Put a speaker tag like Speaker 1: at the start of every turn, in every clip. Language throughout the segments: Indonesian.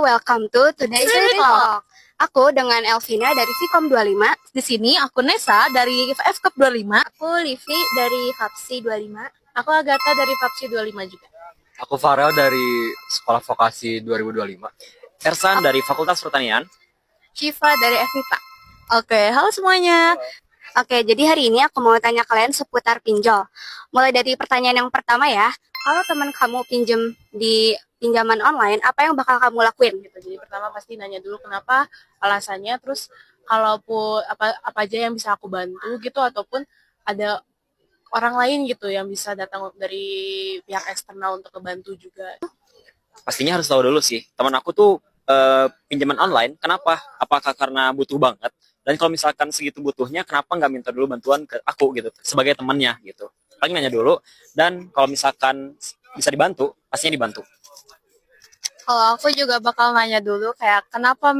Speaker 1: welcome to Today's Talk. Aku dengan Elvina dari Vkom 25.
Speaker 2: Di sini aku Nesa dari FKP 25.
Speaker 1: Aku Livi dari Fapsi 25.
Speaker 2: Aku Agatha dari Fapsi 25 juga.
Speaker 3: Aku Farel dari Sekolah Vokasi 2025.
Speaker 4: Ersan dari Fakultas Pertanian.
Speaker 1: Shiva dari FMIPA.
Speaker 2: Oke, halo semuanya.
Speaker 1: Oke, jadi hari ini aku mau tanya kalian seputar pinjol. Mulai dari pertanyaan yang pertama ya. Kalau teman kamu pinjem di pinjaman online, apa yang bakal kamu lakuin?
Speaker 2: Gitu. Jadi pertama pasti nanya dulu kenapa, alasannya, terus kalaupun apa aja yang bisa aku bantu gitu, ataupun ada orang lain gitu yang bisa datang dari pihak eksternal untuk membantu juga.
Speaker 4: Pastinya harus tahu dulu sih, teman aku tuh pinjaman online, kenapa? Apakah karena butuh banget? Dan kalau misalkan segitu butuhnya, kenapa nggak minta dulu bantuan ke aku gitu, sebagai temannya gitu. Paling nanya dulu, dan kalau misalkan bisa dibantu, pastinya dibantu.
Speaker 1: Kalau aku juga bakal nanya dulu kayak kenapa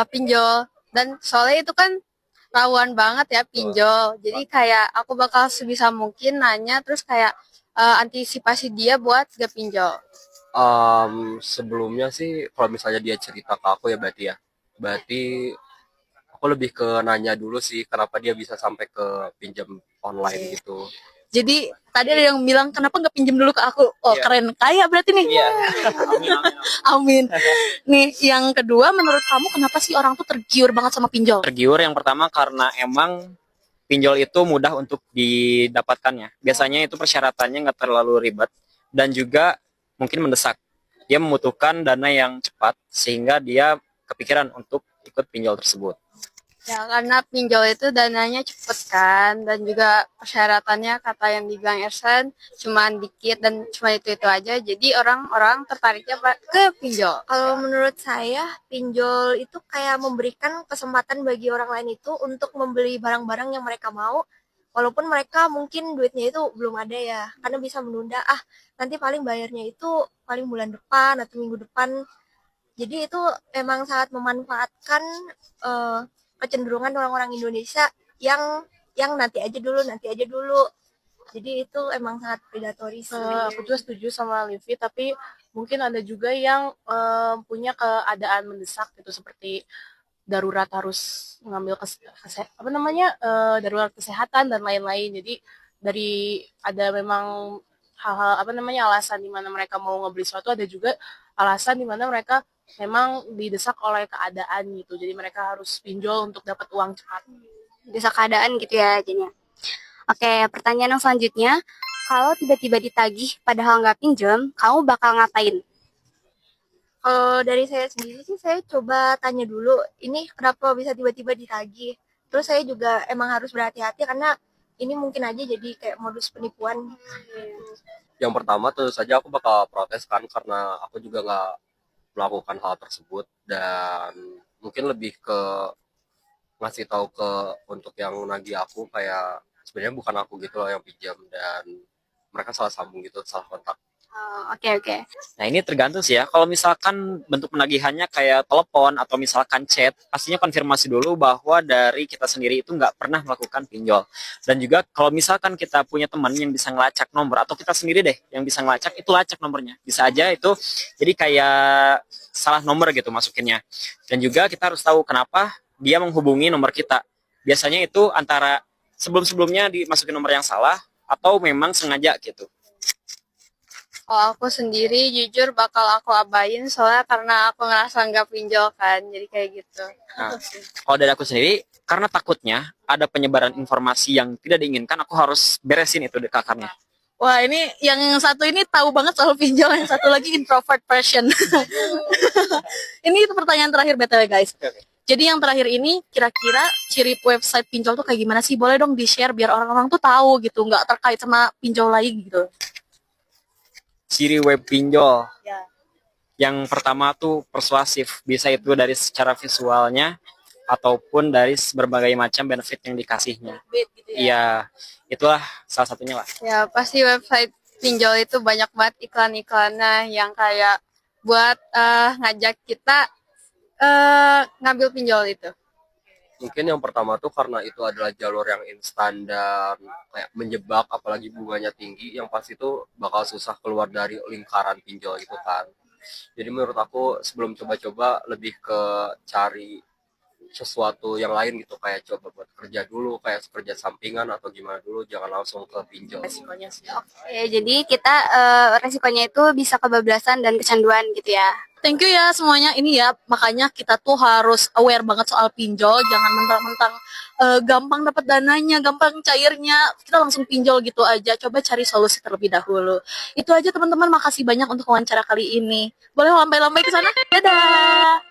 Speaker 1: pinjol, dan soalnya itu kan rawan banget ya pinjol. Jadi kayak aku bakal sebisa mungkin nanya, terus kayak antisipasi dia buat gak pinjol.
Speaker 3: Sebelumnya sih kalau misalnya dia cerita ke aku ya berarti aku lebih ke nanya dulu sih kenapa dia bisa sampai ke pinjam online gitu.
Speaker 2: Jadi tadi ada yang bilang kenapa nggak pinjam dulu ke aku? Oh keren, kaya berarti nih.
Speaker 4: Iya.
Speaker 2: Amin. Nih yang kedua, menurut kamu kenapa sih orang tuh tergiur banget sama pinjol?
Speaker 4: Tergiur yang pertama karena emang pinjol itu mudah untuk didapatkannya. Biasanya itu persyaratannya nggak terlalu ribet dan juga mungkin mendesak. Dia membutuhkan dana yang cepat sehingga dia kepikiran untuk ikut pinjol tersebut.
Speaker 1: Ya karena pinjol itu dananya cepet kan, dan juga persyaratannya kata yang dibilang Ersan cuman dikit dan cuma itu aja, jadi orang-orang tertariknya ke pinjol.
Speaker 5: Kalau menurut saya, pinjol itu kayak memberikan kesempatan bagi orang lain itu untuk membeli barang-barang yang mereka mau, walaupun mereka mungkin duitnya itu belum ada ya, karena bisa menunda, nanti paling bayarnya itu paling bulan depan atau minggu depan. Jadi itu emang sangat memanfaatkan kecenderungan orang-orang Indonesia yang nanti aja dulu. Jadi itu emang sangat predatoris.
Speaker 2: Aku juga setuju sama Livi, tapi mungkin ada juga yang punya keadaan mendesak gitu, seperti darurat harus mengambil darurat kesehatan dan lain-lain. Jadi dari ada memang hal-hal alasan di mana mereka mau ngebeli sesuatu, ada juga alasan di mana mereka memang didesak oleh keadaan gitu. Jadi mereka harus pinjol untuk dapat uang cepat.
Speaker 1: Bisa keadaan gitu ya jadinya. Oke, pertanyaan yang selanjutnya, kalau tiba-tiba ditagih padahal nggak pinjam, kamu bakal ngapain?
Speaker 5: Kalau dari saya sendiri sih, saya coba tanya dulu, ini kenapa bisa tiba-tiba ditagih. Terus saya juga emang harus berhati-hati karena ini mungkin aja jadi kayak modus penipuan.
Speaker 3: Yang pertama tentu saja aku bakal protes kan karena aku juga nggak melakukan hal tersebut, dan mungkin lebih ke ngasih tahu ke untuk yang nagih aku kayak sebenarnya bukan aku gitu loh yang pinjam, dan mereka salah sambung gitu, salah kontak.
Speaker 1: Oke.
Speaker 4: Nah ini tergantung sih ya, kalau misalkan bentuk penagihannya kayak telepon atau misalkan chat, pastinya konfirmasi dulu bahwa dari kita sendiri itu nggak pernah melakukan pinjol. Dan juga kalau misalkan kita punya teman yang bisa ngelacak nomor, atau kita sendiri deh yang bisa ngelacak, itu lacak nomornya. Bisa aja itu jadi kayak salah nomor gitu masukinnya. Dan juga kita harus tahu kenapa dia menghubungi nomor kita. Biasanya itu antara sebelum-sebelumnya dimasukin nomor yang salah, atau memang sengaja gitu.
Speaker 1: Kalau aku sendiri jujur bakal aku abain, soalnya karena aku ngerasa nggak pinjol kan, jadi kayak gitu.
Speaker 4: Nah, kalau dari aku sendiri, karena takutnya ada penyebaran informasi yang tidak diinginkan, aku harus beresin itu ke akarnya.
Speaker 2: Wah, ini yang satu ini tahu banget soal pinjol, yang satu lagi introvert version. Ini itu pertanyaan terakhir BTW guys. Jadi yang terakhir ini, kira-kira ciri website pinjol tuh kayak gimana sih? Boleh dong di-share biar orang-orang tuh tahu gitu, nggak terkait sama pinjol lagi gitu.
Speaker 4: Ciri web pinjol.
Speaker 2: Ya.
Speaker 4: Yang pertama tuh persuasif, bisa itu dari secara visualnya ataupun dari berbagai macam benefit yang dikasihnya.
Speaker 2: Gitu ya.
Speaker 4: Iya, itulah salah satunya lah.
Speaker 1: Ya pasti website pinjol itu banyak banget iklan-iklannya yang kayak buat ngajak kita ngambil pinjol itu.
Speaker 3: Mungkin yang pertama tuh karena itu adalah jalur yang instan dan kayak menjebak, apalagi bunganya tinggi, yang pasti itu bakal susah keluar dari lingkaran pinjol itu kan. Jadi menurut aku sebelum coba-coba lebih ke cari sesuatu yang lain gitu, kayak coba buat kerja dulu, kayak kerja sampingan atau gimana dulu, jangan langsung ke pinjol.
Speaker 2: Resikonya sih.
Speaker 1: Jadi kita resikonya itu bisa kebablasan dan kecanduan gitu ya.
Speaker 2: Thank you ya semuanya. Ini ya, makanya kita tuh harus aware banget soal pinjol. Jangan mentang-mentang gampang dapat dananya, gampang cairnya, kita langsung pinjol gitu aja. Coba cari solusi terlebih dahulu. Itu aja teman-teman. Makasih banyak untuk wawancara kali ini. Boleh lambai-lambai ke sana? Dadah!